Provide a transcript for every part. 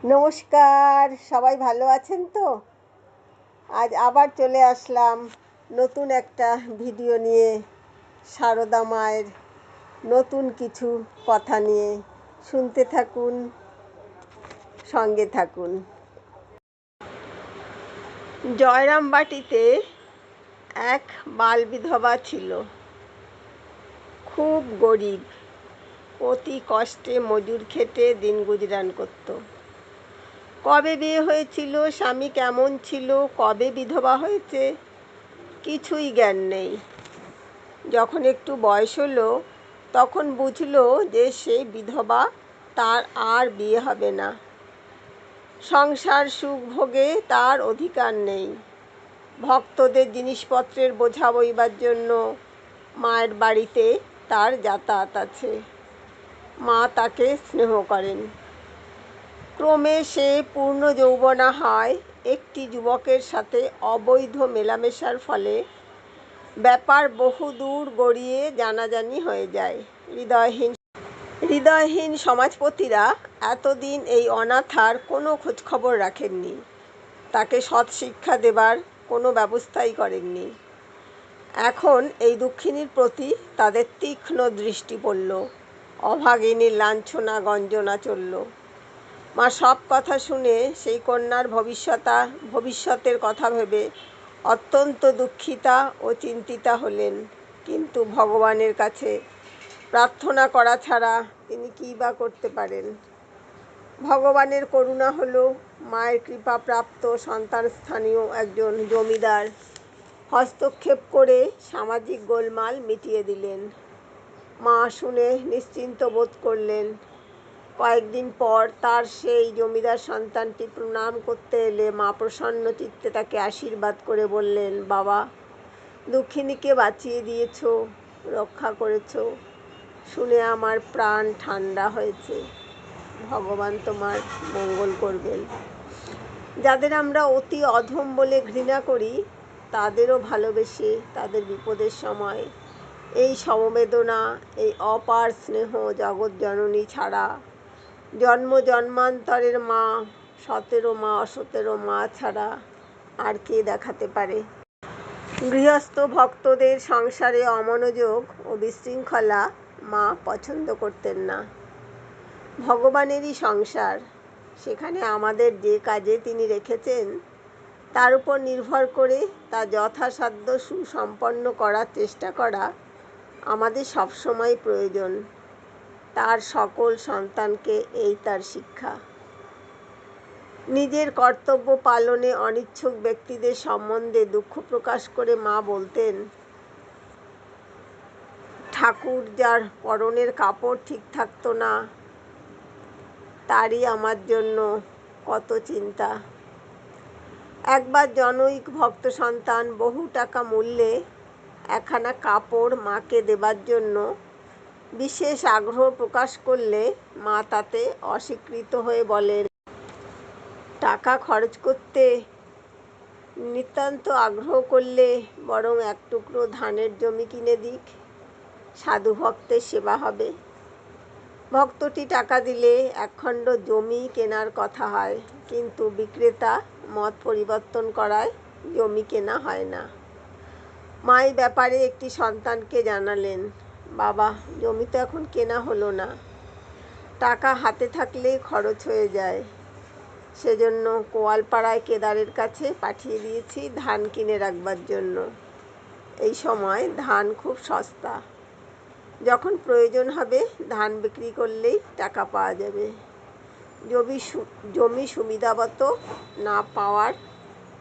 নমস্কার, সবাই ভালো আছেন তো? আজ আবার চলে আসলাম নতুন একটা ভিডিও নিয়ে, সারদা মায়ের নতুন কিছু কথা নিয়ে। শুনতে থাকুন, সঙ্গে থাকুন। জয়রামবাটিতে এক বাল বিধবা ছিল, খুব গরিব, অতি কষ্টে মজুর খেটে দিন গুজরান করত। কবে বিয়ে হয়েছিল, স্বামী কেমন ছিল, কবে বিধবা হয়েছে, কিছুই জ্ঞান নেই। যখন একটু বয়স হলো তখন বুঝলো যে সে বিধবা, তার আর বিয়ে হবে না। সংসার সুখ ভোগে তার অধিকার নেই। ভক্তদের জিনিসপত্রের বোঝা বইবার জন্য মায়ের বাড়িতে তার যাতায়াত আছে। মা তাকে স্নেহ করেন। ক্রমে সে পূর্ণ যৌবনা হয়। একটি যুবকের সাথে অবৈধ মেলামেশার ফলে ব্যাপার বহুদূর গড়িয়ে জানাজানি হয়ে যায়। হৃদয়হীন সমাজপতিরা এতদিন এই অনাথার কোনো খোঁজখবর রাখেননি, তাকে সৎ শিক্ষা দেবার কোনো ব্যবস্থাই করেননি। এখন এই দুঃখিনীর প্রতি তাদের তীক্ষ্ণ দৃষ্টি পড়ল। অভাগিনীর লাঞ্ছনা গঞ্জনা চলল। মা সব কথা শুনে সেই কন্যার ভবিষ্যতের কথা ভেবে অত্যন্ত দুঃখিতা ও চিন্তিতা হলেন। কিন্তু ভগবানের কাছে প্রার্থনা করা ছাড়া তিনি কী বা করতে পারেন? ভগবানের করুণা হলো, মায়ের কৃপাপ্রাপ্ত সন্তান স্থানীয় একজন জমিদার হস্তক্ষেপ করে সামাজিক গোলমাল মিটিয়ে দিলেন। মা শুনে নিশ্চিন্ত বোধ করলেন। কয়েকদিন পর তার সেই জমিদার সন্তানটি প্রণাম করতে এলে মা প্রসন্ন চিত্তে তাকে আশীর্বাদ করে বললেন, বাবা, দুঃখিনীকে বাঁচিয়ে দিয়েছ, রক্ষা করেছ, শুনে আমার প্রাণ ঠান্ডা হয়েছে। ভগবান তোমার মঙ্গল করবেন। যাদের আমরা অতি অধম বলে ঘৃণা করি, তাদেরও ভালোবেসে তাদের বিপদের সময় এই সমবেদনা, এই অপার স্নেহ জগৎ জননী ছাড়া, জন্ম জন্মান্তরের মা, সতেরো মা অসতেরো মা ছাড়া আর কে দেখাতে পারে? গৃহস্থ ভক্তদের সংসারে অমনোযোগ ও বিশৃঙ্খলা মা পছন্দ করতেন না। ভগবানেরই সংসার, সেখানে আমাদের যে কাজে তিনি রেখেছেন তার উপর নির্ভর করে তা যথাসাধ্য সুসম্পন্ন করার চেষ্টা করা আমাদের সবসময় প্রয়োজন। তার সকল সন্তানকে এই তার শিক্ষা। নিজের কর্তব্য পালনে অনিচ্ছুক ব্যক্তিদের সম্বন্ধে দুঃখ প্রকাশ করে মা বলতেন, ঠাকুর যার পরনের কাপড় ঠিক থাকতো না, তারই আমার জন্য কত চিন্তা। একবার জনৈক ভক্ত সন্তান বহু টাকা মূল্যে একখানা কাপড় মাকে দেবার জন্য বিশেষ আগ্রহ প্রকাশ করলে মা তাতে অস্বীকৃত হয়ে বলেন, টাকা খরচ করতে নিতান্ত আগ্রহ করলে বরং এক টুকরো ধানের জমি কিনে দিক, সাধু ভক্তের সেবা হবে। ভক্তটি টাকা দিলে একখণ্ড জমি কেনার কথা হয়, কিন্তু বিক্রেতা মত পরিবর্তন করায় জমি কেনা হয় না। মা এই ব্যাপারে একটি সন্তানকে জানালেন, বাবা, জমি তো এখন কেনা হলো না, টাকা হাতে থাকলেই খরচ হয়ে যায়, সেজন্য কোয়ালপাড়ায় কেদারের কাছে পাঠিয়ে দিয়েছি ধান কিনে রাখবার জন্য। এই সময় ধান খুব সস্তা, যখন প্রয়োজন হবে ধান বিক্রি করলেই টাকা পাওয়া যাবে। জমি সুবিধাবত না পাওয়ার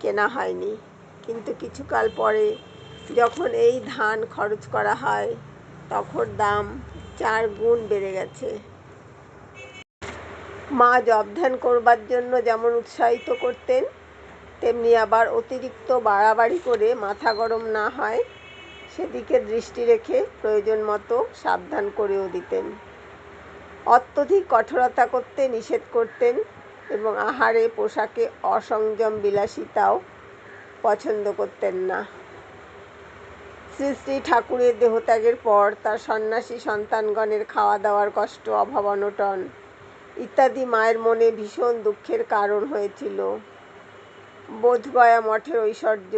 কেনা হয়নি, কিন্তু কিছুকাল পরে যখন এই ধান খরচ করা হয় তখন দাম 4 গুণ বেড়ে গেছে। মা জপ ধ্যান করবার জন্য যেমন উৎসাহিত করতেন, তেমনি আবার অতিরিক্ত বাড়াবাড়ি করে মাথা গরম না হয় সেদিকে দৃষ্টি রেখে প্রয়োজন মতো সাবধান করেও দিতেন। অত্যধিক কঠোরতা করতে নিষেধ করতেন এবং আহারে পোশাকে অসংযম বিলাসিতাও পছন্দ করতেন না। শ্রী শ্রী ঠাকুরের দেহত্যাগের পর তার সন্ন্যাসী সন্তানগণের খাওয়া দাওয়ার কষ্ট, অভাব অনটন ইত্যাদি মায়ের মনে ভীষণ দুঃখের কারণ হয়েছিল। বোধগয়া মঠের ঐশ্বর্য,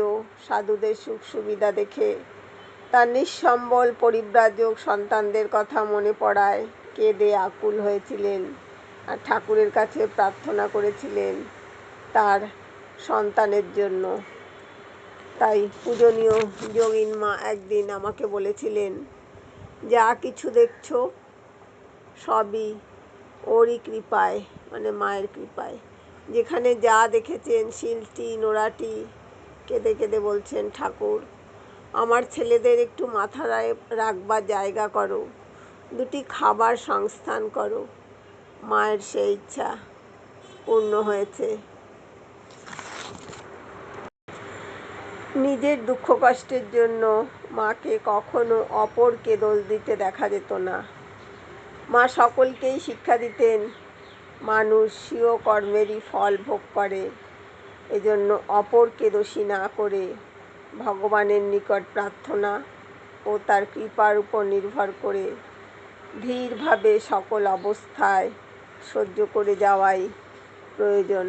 সাধুদের সুখ সুবিধা দেখে তার নিঃসম্বল পরিব্রাজক সন্তানদের কথা মনে পড়ায় কেঁদে আকুল হয়েছিলেন আর ঠাকুরের কাছে প্রার্থনা করেছিলেন তার সন্তানের জন্য। তাই পূজনীয় যোগিন মা একদিন আমাকে বলেছিলেন, যা কিছু দেখছো সবই ওরই কৃপায়, মানে মায়ের কৃপায়। যেখানে যা দেখেছেন শিলটি নোড়াটি কেঁদে কেঁদে বলছেন, ঠাকুর আমার ছেলেদের একটু মাথা রাখবার জায়গা করো, দুটি খাবার সংস্থান করো। মায়ের সেই ইচ্ছা পূর্ণ হয়েছে। নিজের দুঃখ কষ্টের জন্য মাকে কখনো অপরকে দোষ দিতে দেখা যেত না। মা সকলকেই শিক্ষা দিতেন, মানুষ স্বীয় কর্মেরই ফল ভোগ করে, এজন্য অপরকে দোষী না করে ভগবানের নিকট প্রার্থনা ও তার কৃপার উপর নির্ভর করে ধীরভাবে সকল অবস্থায় সহ্য করে যাওয়াই প্রয়োজন।